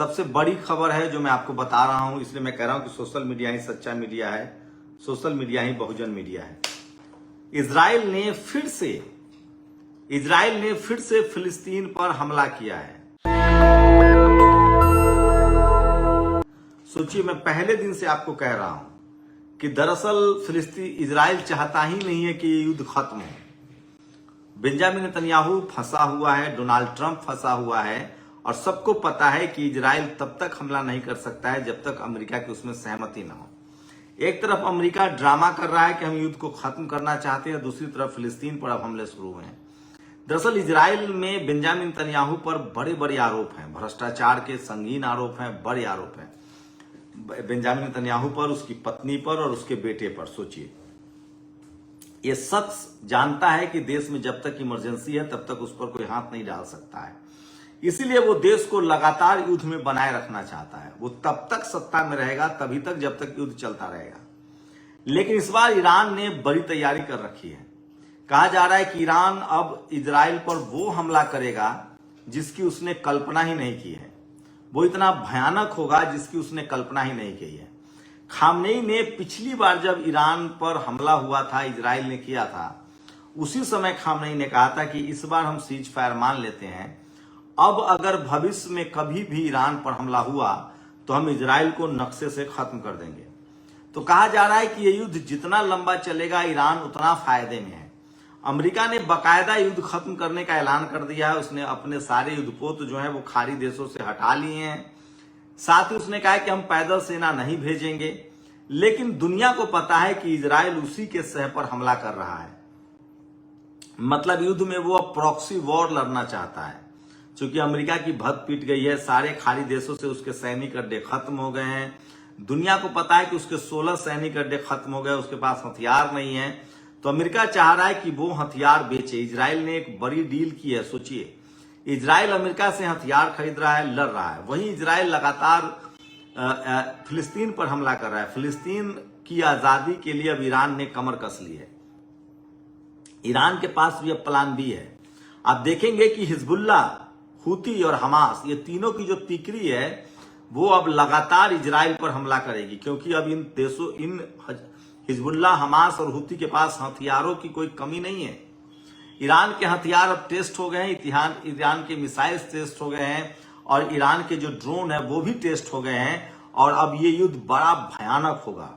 सबसे बड़ी खबर है जो मैं आपको बता रहा हूं, इसलिए मैं कह रहा हूं कि सोशल मीडिया ही सच्चा मीडिया है, सोशल मीडिया ही बहुजन मीडिया है। इजराइल ने फिर से फिलिस्तीन पर हमला किया है। सोचिए, मैं पहले दिन से आपको कह रहा हूं कि दरअसल इजराइल चाहता ही नहीं है कि ये युद्ध खत्म हो। बेंजामिन नेतन्याहू फंसा हुआ है, डोनाल्ड ट्रंप फंसा हुआ है, और सबको पता है कि इजराइल तब तक हमला नहीं कर सकता है जब तक अमेरिका की उसमें सहमति ना हो। एक तरफ अमेरिका ड्रामा कर रहा है कि हम युद्ध को खत्म करना चाहते हैं, दूसरी तरफ फिलिस्तीन पर अब हमले शुरू हुए हैं। दरअसल इजराइल में बेंजामिन नेतन्याहू पर बड़े बड़े आरोप हैं, भ्रष्टाचार के संगीन आरोप हैं, बड़े आरोप हैं बेंजामिन नेतन्याहू पर, उसकी पत्नी पर और उसके बेटे पर। सोचिए, यह शख्स जानता है कि देश में जब तक इमरजेंसी है तब तक उस पर कोई हाथ नहीं डाल सकता है, इसीलिए वो देश को लगातार युद्ध में बनाए रखना चाहता है। वो तब तक सत्ता में रहेगा, तभी तक जब तक युद्ध चलता रहेगा। लेकिन इस बार ईरान ने बड़ी तैयारी कर रखी है। कहा जा रहा है कि ईरान अब इजराइल पर वो हमला करेगा जिसकी उसने कल्पना ही नहीं की है। वो इतना भयानक होगा जिसकी उसने कल्पना ही नहीं की है। खामनेई ने पिछली बार जब ईरान पर हमला हुआ था, इजराइल ने किया था, उसी समय खामनेई ने कहा था कि इस बार हम सीज फायर मान लेते हैं, अब अगर भविष्य में कभी भी ईरान पर हमला हुआ तो हम इजराइल को नक्शे से खत्म कर देंगे। तो कहा जा रहा है कि यह युद्ध जितना लंबा चलेगा ईरान उतना फायदे में है। अमेरिका ने बाकायदा युद्ध खत्म करने का ऐलान कर दिया है। उसने अपने सारे युद्धपोत जो है वो खाड़ी देशों से हटा लिए हैं। साथ ही उसने कहा है कि हम पैदल सेना नहीं भेजेंगे। लेकिन दुनिया को पता है कि इजराइल उसी के सह पर हमला कर रहा है। मतलब युद्ध में वो अब प्रॉक्सी वॉर लड़ना चाहता है। चूंकि अमेरिका की भत पीट गई है, सारे खाड़ी देशों से उसके सैनिक अड्डे खत्म हो गए हैं। दुनिया को पता है कि उसके 16 सैनिक अड्डे खत्म हो गए, उसके पास हथियार नहीं है। तो अमेरिका चाह रहा है कि वो हथियार बेचे। इजराइल ने एक बड़ी डील की है। सोचिए, इजराइल अमेरिका से हथियार खरीद रहा है, लड़ रहा है, वहीं इजराइल लगातार फिलिस्तीन पर हमला कर रहा है। फिलिस्तीन की आजादी के लिए अब ईरान ने कमर कस ली है। ईरान के पास भी अब प्लान बी है। आप देखेंगे कि हिजबुल्ला, हूती और हमास, ये तीनों की जो तिकड़ी है वो अब लगातार इजराइल पर हमला करेगी, क्योंकि अब इन हिजबुल्ला, हमास और हूती के पास हथियारों की कोई कमी नहीं है। ईरान के हथियार अब टेस्ट हो गए हैं, ईरान के मिसाइल्स टेस्ट हो गए हैं, और ईरान के जो ड्रोन है वो भी टेस्ट हो गए हैं, और अब ये युद्ध बड़ा भयानक होगा।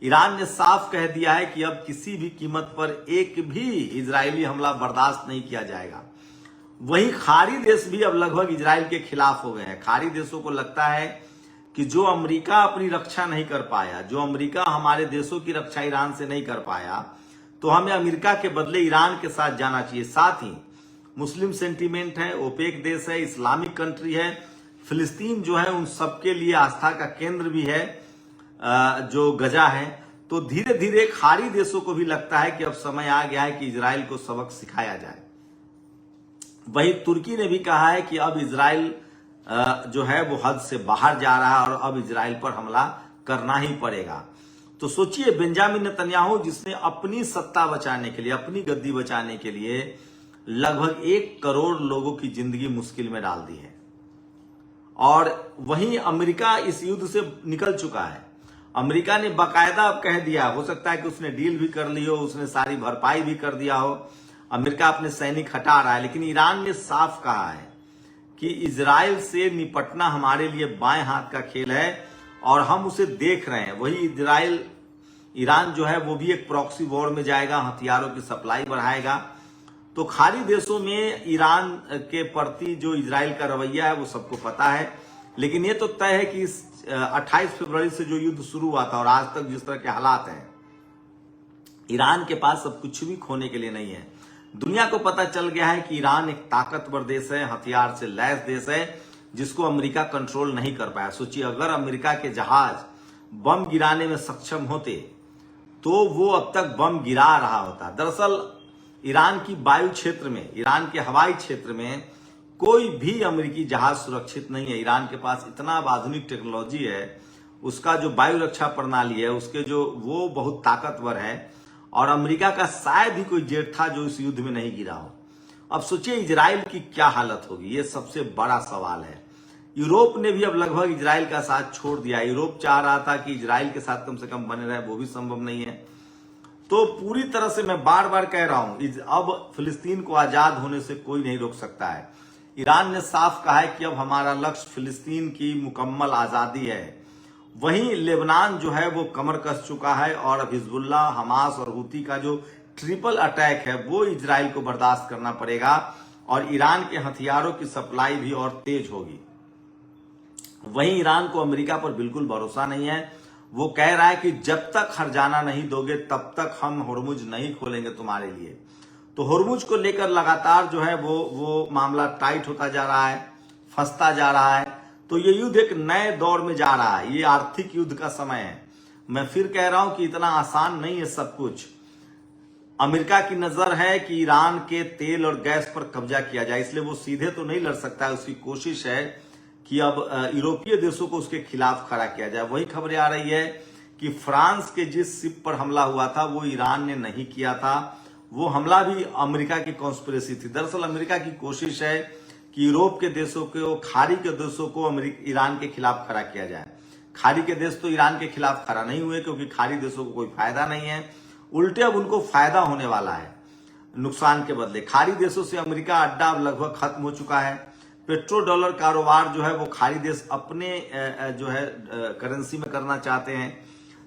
ईरान ने साफ कह दिया है कि अब किसी भी कीमत पर एक भी इजरायली हमला बर्दाश्त नहीं किया जाएगा। वहीं खाड़ी देश भी अब लगभग इजराइल के खिलाफ हो गए हैं। खाड़ी देशों को लगता है कि जो अमेरिका अपनी रक्षा नहीं कर पाया, जो अमेरिका हमारे देशों की रक्षा ईरान से नहीं कर पाया, तो हमें अमेरिका के बदले ईरान के साथ जाना चाहिए। साथ ही मुस्लिम सेंटीमेंट है, ओपेक देश है, इस्लामिक कंट्री है, फिलिस्तीन जो है उन सबके लिए आस्था का केंद्र भी है, जो गजा है। तो धीरे धीरे खाड़ी देशों को भी लगता है कि अब समय आ गया है कि इजराइल को सबक सिखाया जाए। वहीं तुर्की ने भी कहा है कि अब इजराइल जो है वो हद से बाहर जा रहा है और अब इजराइल पर हमला करना ही पड़ेगा। तो सोचिए, बेंजामिन नेतन्याहू जिसने अपनी सत्ता बचाने के लिए, अपनी गद्दी बचाने के लिए लगभग 1 करोड़ लोगों की जिंदगी मुश्किल में डाल दी है, और वहीं अमेरिका इस युद्ध से निकल चुका है। अमेरिका ने बाकायदा अब कह दिया, हो सकता है कि उसने डील भी कर ली हो, उसने सारी भरपाई भी कर दिया हो, अमेरिका अपने सैनिक हटा रहा है। लेकिन ईरान ने साफ कहा है कि इजराइल से निपटना हमारे लिए बाएं हाथ का खेल है और हम उसे देख रहे हैं। वही ईरान जो है वो भी एक प्रॉक्सी वॉर में जाएगा, हथियारों की सप्लाई बढ़ाएगा। तो खाड़ी देशों में ईरान के प्रति जो इजराइल का रवैया है वो सबको पता है। लेकिन ये तो तय है कि 28 फरवरी से जो युद्ध शुरू हुआ था और आज तक जिस तरह के हालात हैं, ईरान के पास अब कुछ भी खोने के लिए नहीं है। दुनिया को पता चल गया है कि ईरान एक ताकतवर देश है, हथियार से लैस देश है, जिसको अमेरिका कंट्रोल नहीं कर पाया। सोचिए, अगर अमेरिका के जहाज बम गिराने में सक्षम होते तो वो अब तक बम गिरा रहा होता। दरअसल ईरान की वायु क्षेत्र में, ईरान के हवाई क्षेत्र में कोई भी अमेरिकी जहाज सुरक्षित नहीं है। ईरान के पास इतना आधुनिक टेक्नोलॉजी है, उसका जो वायु रक्षा प्रणाली है उसके वो बहुत ताकतवर है, और अमेरिका का शायद ही कोई जेट था जो इस युद्ध में नहीं गिरा हो। अब सोचिए इजराइल की क्या हालत होगी, ये सबसे बड़ा सवाल है। यूरोप ने भी अब लगभग इजराइल का साथ छोड़ दिया। यूरोप चाह रहा था कि इजराइल के साथ कम से कम बने रहे, वो भी संभव नहीं है। तो पूरी तरह से मैं बार बार कह रहा हूं, अब फिलिस्तीन को आजाद होने से कोई नहीं रोक सकता है। ईरान ने साफ कहा है कि अब हमारा लक्ष्य फिलिस्तीन की मुकम्मल आजादी है। वहीं लेबनान जो है वो कमर कस चुका है और अब हिजबुल्ला, हमास और हूती का जो ट्रिपल अटैक है वो इजराइल को बर्दाश्त करना पड़ेगा और ईरान के हथियारों की सप्लाई भी और तेज होगी। वहीं ईरान को अमेरिका पर बिल्कुल भरोसा नहीं है। वो कह रहा है कि जब तक हर्जाना नहीं दोगे तब तक हम हुर्मुज नहीं खोलेंगे तुम्हारे लिए। तो हुर्मुज को लेकर लगातार जो है वो मामला टाइट होता जा रहा है, फंसता जा रहा है। तो ये युद्ध एक नए दौर में जा रहा है। ये आर्थिक युद्ध का समय है। मैं फिर कह रहा हूं कि इतना आसान नहीं है सब कुछ। अमेरिका की नजर है कि ईरान के तेल और गैस पर कब्जा किया जाए, इसलिए वो सीधे तो नहीं लड़ सकता है। उसकी कोशिश है कि अब यूरोपीय देशों को उसके खिलाफ खड़ा किया जाए। वही खबरें आ रही है कि फ्रांस के जिस शिप पर हमला हुआ था वो ईरान ने नहीं किया था। वो हमला भी अमेरिका की कॉन्स्पिरेसी थी। दरअसल अमेरिका की कोशिश है कि यूरोप के देशों को, खाड़ी के देशों को ईरान के खिलाफ खड़ा किया जाए। खाड़ी के देश तो ईरान के खिलाफ खड़ा नहीं हुए क्योंकि खाड़ी देशों को कोई फायदा नहीं है। उल्टे अब उनको फायदा होने वाला है नुकसान के बदले। खाड़ी देशों से अमेरिका अड्डा अब लगभग खत्म हो चुका है। पेट्रो डॉलर कारोबार जो है वो खाड़ी देश अपने जो है करेंसी में करना चाहते हैं।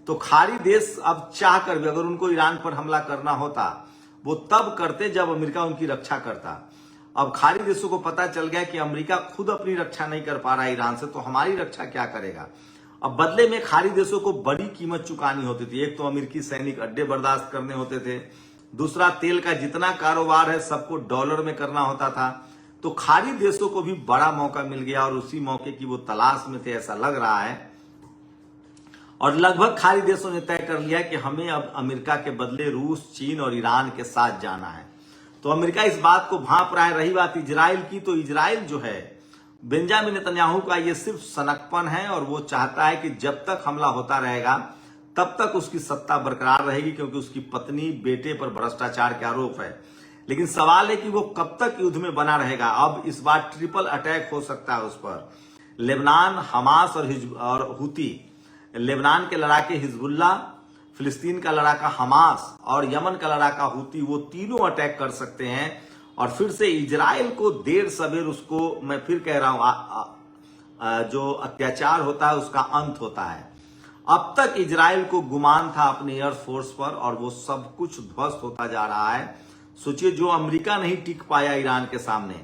तो खाड़ी देश अब चाह कर भी अगर उनको ईरान पर हमला करना होता वो तब करते जब अमेरिका उनकी रक्षा करता। अब खाड़ी देशों को पता चल गया कि अमेरिका खुद अपनी रक्षा नहीं कर पा रहा है ईरान से, तो हमारी रक्षा क्या करेगा। अब बदले में खाड़ी देशों को बड़ी कीमत चुकानी होती थी। एक तो अमेरिकी सैनिक अड्डे बर्दाश्त करने होते थे, दूसरा तेल का जितना कारोबार है सबको डॉलर में करना होता था। तो खाड़ी देशों को भी बड़ा मौका मिल गया और उसी मौके की वो तलाश में थे ऐसा लग रहा है। और लगभग खाड़ी देशों ने तय कर लिया कि हमें अब अमेरिका के बदले रूस, चीन और ईरान के साथ जाना है। तो अमेरिका इस बात को भांप रहा है। रही बात इजराइल की, तो इजराइल जो है बेंजामिन नेतन्याहू का ये सिर्फ सनकपन है और वो चाहता है कि जब तक हमला होता रहेगा तब तक उसकी सत्ता बरकरार रहेगी, क्योंकि उसकी पत्नी, बेटे पर भ्रष्टाचार के आरोप है। लेकिन सवाल है कि वो कब तक युद्ध में बना रहेगा। अब इस बार ट्रिपल अटैक हो सकता है उस पर। लेबनान, हमास और हूती, लेबनान के लड़ाके हिजबुल्ला, फिलिस्तीन का लड़ाका हमास और यमन का लड़ाका हूती, वो तीनों अटैक कर सकते हैं और फिर से इजराइल को देर सवेर उसको, मैं फिर कह रहा हूं, जो अत्याचार होता है उसका अंत होता है। अब तक इजराइल को गुमान था अपने एयरफोर्स पर और वो सब कुछ ध्वस्त होता जा रहा है। सोचिए, जो अमेरिका नहीं टिक पाया ईरान के सामने,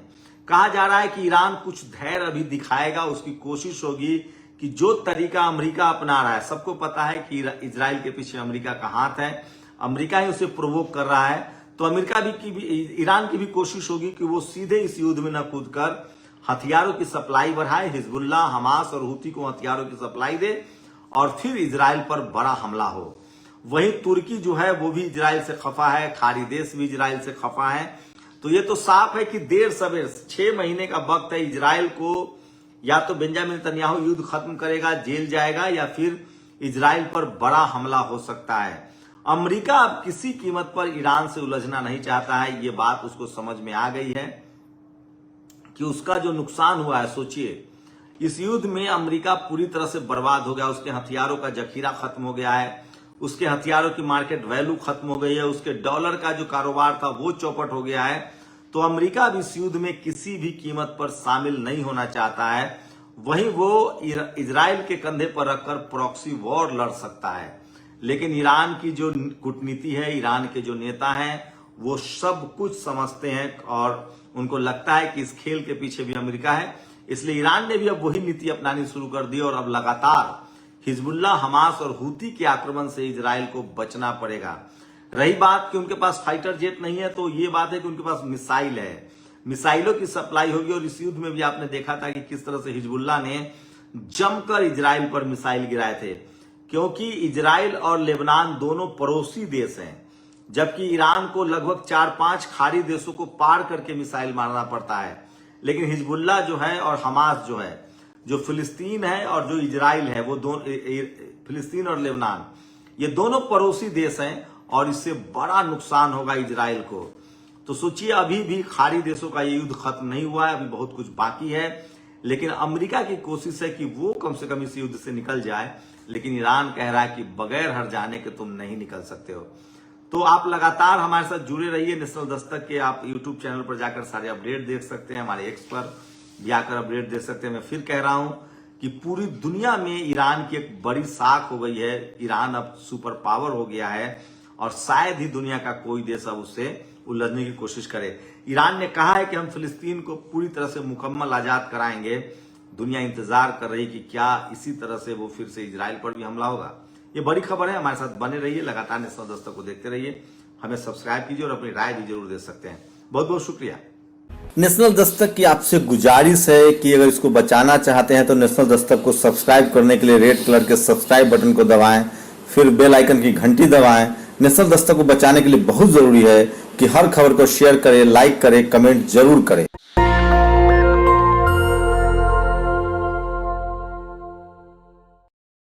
कहा जा रहा है कि ईरान कुछ धैर्य अभी दिखाएगा। उसकी कोशिश होगी कि जो तरीका अमेरिका अपना रहा है, सबको पता है कि इजराइल के पीछे अमेरिका का हाथ है, अमेरिका ही उसे प्रोवोक कर रहा है। तो अमेरिका ईरान की भी कोशिश होगी कि वो सीधे इस युद्ध में न कूदकर हथियारों की सप्लाई बढ़ाए, हिजबुल्ला, हमास और हूती को हथियारों की सप्लाई दे और फिर इजराइल पर बड़ा हमला हो। वहीं तुर्की जो है वो भी इजराइल से खफा है, खाड़ी देश भी इजराइल से खफा है। तो ये तो साफ है कि देर सवेर 6 महीने का वक्त है। इजराइल को या तो बेंजामिन नेतन्याहू युद्ध खत्म करेगा, जेल जाएगा, या फिर इजराइल पर बड़ा हमला हो सकता है। अमेरिका अब किसी कीमत पर ईरान से उलझना नहीं चाहता है। ये बात उसको समझ में आ गई है कि उसका जो नुकसान हुआ है, सोचिए, इस युद्ध में अमेरिका पूरी तरह से बर्बाद हो गया। उसके हथियारों का जखीरा खत्म हो गया है, उसके हथियारों की मार्केट वैल्यू खत्म हो गई है, उसके डॉलर का जो कारोबार था वो चौपट हो गया है। तो अमेरिका अब इस युद्ध में किसी भी कीमत पर शामिल नहीं होना चाहता है। वहीं वो इजराइल के कंधे पर रखकर प्रॉक्सी वॉर लड़ सकता है। लेकिन ईरान की जो कूटनीति है, ईरान के जो नेता हैं, वो सब कुछ समझते हैं और उनको लगता है कि इस खेल के पीछे भी अमेरिका है। इसलिए ईरान ने भी अब वही नीति अपनानी शुरू कर दी और अब लगातार हिजबुल्ला, हमास और हूती के आक्रमण से इजराइल को बचना पड़ेगा। रही बात कि उनके पास फाइटर जेट नहीं है, तो ये बात है कि उनके पास मिसाइल है, मिसाइलों की सप्लाई होगी। और इस युद्ध में भी आपने देखा था कि किस तरह से हिजबुल्ला ने जमकर इजराइल पर मिसाइल गिराए थे, क्योंकि इजराइल और लेबनान दोनों पड़ोसी देश हैं, जबकि ईरान को लगभग 4-5 खाड़ी देशों को पार करके मिसाइल मारना पड़ता है। लेकिन हिजबुल्ला जो है और हमास जो है, जो फिलिस्तीन है और जो इजराइल है, वो दोनों, फिलिस्तीन और लेबनान, ये दोनों पड़ोसी देश हैं और इससे बड़ा नुकसान होगा इजराइल को। तो सोचिए, अभी भी खाड़ी देशों का ये युद्ध खत्म नहीं हुआ है, अभी बहुत कुछ बाकी है। लेकिन अमेरिका की कोशिश है कि वो कम से कम इस युद्ध से निकल जाए, लेकिन ईरान कह रहा है कि बगैर हर जाने के तुम नहीं निकल सकते हो। तो आप लगातार हमारे साथ जुड़े रहिए। नेशनल दस्तक के आप यूट्यूब चैनल पर जाकर सारे अपडेट देख सकते हैं, हमारे एक्स पर भी आकर अपडेट देख सकते हैं। मैं फिर कह रहा हूं कि पूरी दुनिया में ईरान की एक बड़ी साख हो गई है। ईरान अब सुपर पावर हो गया है और शायद ही दुनिया का कोई देश अब उससे उलझने की कोशिश करे। ईरान ने कहा है कि हम फिलिस्तीन को पूरी तरह से मुकम्मल आजाद कराएंगे। दुनिया इंतजार कर रही कि क्या इसी तरह से वो फिर से इजराइल पर भी हमला होगा। ये बड़ी खबर है, हमारे साथ बने रहिए, लगातार नेशनल दस्तक को देखते रहिए, हमें सब्सक्राइब कीजिए और अपनी राय भी जरूर दे सकते हैं। बहुत बहुत शुक्रिया। नेशनल दस्तक की आपसे गुजारिश है कि अगर इसको बचाना चाहते हैं तो नेशनल दस्तक को सब्सक्राइब करने के लिए रेड कलर के सब्सक्राइब बटन को दबाएं, फिर बेल आइकन की घंटी दबाएं। नेशनल दस्तक को बचाने के लिए बहुत जरूरी है कि हर खबर को शेयर करें, लाइक करें, कमेंट जरूर करें।